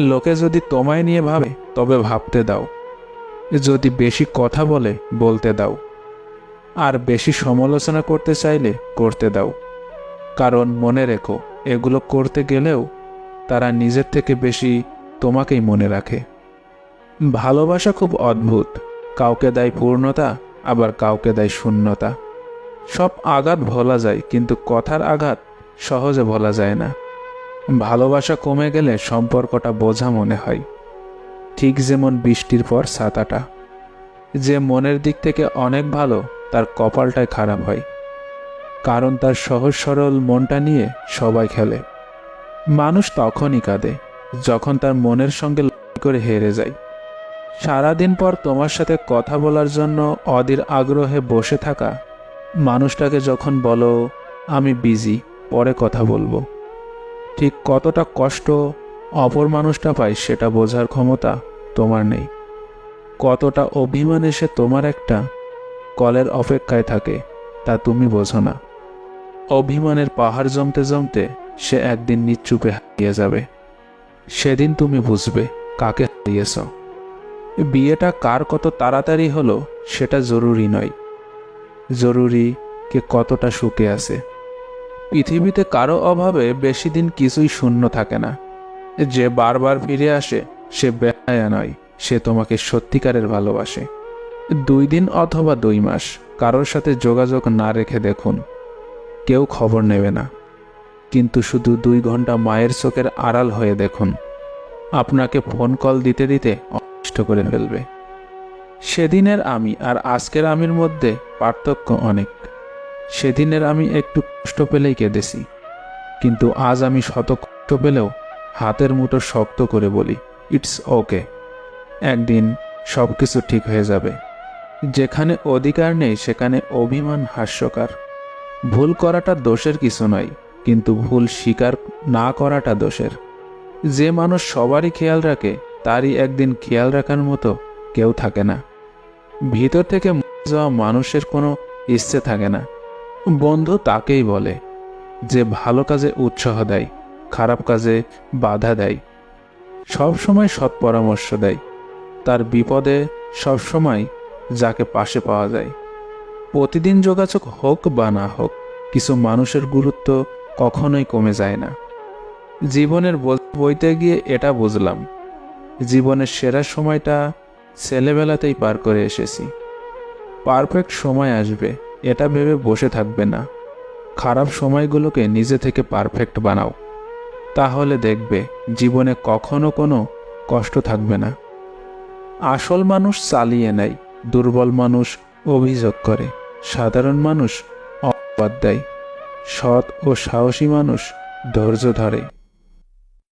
লোকে যদি তোমায় নিয়ে ভাবে তবে ভাবতে দাও, যদি বেশি কথা বলে বলতে দাও, আর বেশি সমালোচনা করতে চাইলে করতে দাও। কারণ মনে রেখো, এগুলো করতে গেলেও তারা নিজের থেকে বেশি তোমাকেই মনে রাখে। ভালোবাসা খুব অদ্ভুত, কাউকে দেয় পূর্ণতা, আবার কাউকে দেয় শূন্যতা। সব আঘাত ভোলা যায়, কিন্তু কথার আঘাত সহজে ভোলা যায় না। ভালোবাসা কমে গেলে সম্পর্কটা বোঝা মনে হয়, ঠিক যেমন বৃষ্টির পর ছাতাটা। যে মনের দিক থেকে অনেক ভালো, তার কপালটাই খারাপ হয়, কারণ তার সহজ সরল মনটা নিয়ে সবাই খেলে। মানুষ তখনই কাঁদে যখন তার মনের সঙ্গে লড়াই করে হেরে যায়। সারাদিন পর তোমার সাথে কথা বলার জন্য অধীর আগ্রহে বসে থাকা মানুষটাকে যখন বলো আমি বিজি, পরে কথা বলবো, ঠিক কতটা কষ্ট অপর মানুষটা পায় সেটা বোঝার ক্ষমতা তোমার নেই। কতটা অভিমান এসে তোমার একটা কলের অপেক্ষায় থাকে তা তুমি বোঝো না। অভিমানের পাহাড় জমতে জমতে সে একদিন নিশ্চুপে হারিয়ে যাবে। সেদিন তুমি বুঝবে কাকে হারিয়েছ। বিয়েটা কার কত তাড়াতাড়ি হলো সেটা জরুরি নয়, জরুরি কে কতটা সুখে আছে। পৃথিবীতে কারো অভাবে বেশি দিন কিছুই শূন্য থাকে না। যে বারবার ফিরে আসে সে বেহায়া নয়, সে তোমাকে সত্যিকারের ভালোবাসে। 2 দিন অথবা 2 মাস কারোর সাথে যোগাযোগ না রেখে দেখুন, কেউ খবর নেবে না। কিন্তু শুধু 2 ঘন্টা মায়ের চোখের আড়াল হয়ে দেখুন, আপনাকে ফোন কল দিতে দিতে অনিষ্ট করে ফেলবে। সেদিনের আমি আর আজকের আমির মধ্যে পার্থক্য অনেক। সেদিনের আমি একটু কষ্ট পেলেই কেঁদেছি, কিন্তু আজ আমি শত কষ্ট পেলেও হাতের মুঠো শক্ত করে বলি ইটস ওকে, একদিন সব কিছু ঠিক হয়ে যাবে। যেখানে অধিকার নেই সেখানে অভিমান হাস্যকর। ভুল করাটা দোষের কিছু নয়, কিন্তু ভুল স্বীকার না করাটা দোষের। যে মানুষ সবারই খেয়াল রাখে তারই একদিন খেয়াল রাখার মতো কেউ থাকে না। ভিতর থেকে মরে যাওয়া মানুষের কোনো ইচ্ছে থাকে না। বন্ধু তাকেই বলে যে ভালো কাজে উৎসাহ দেয়, খারাপ কাজে বাধা দেয়, সব সময় সৎ পরামর্শ দেয়, তার বিপদে সব সময় যাকে পাশে পাওয়া যায়। প্রতিদিন যোগাযোগ হোক বা না হোক, কিছু মানুষের গুরুত্ব কখনোই কমে যায় না। জীবনের বইতে গিয়ে এটা বুঝলাম, জীবনের সেরা সময়টা ছেলেবেলাতেই পার করে এসেছি। পারফেক্ট সময় আসবে এটা ভেবে বসে থাকবে না। খারাপ সময়গুলোকে নিজে থেকে পারফেক্ট বানাও, তাহলে দেখবে জীবনে কখনো কোনো কষ্ট থাকবে না। আসল মানুষ চালিয়ে নেয়, দুর্বল মানুষ অভিযোগ করে, সাধারণ মানুষ অপবাদ দেয়, সৎ ও সাহসী মানুষ ধৈর্য ধরে।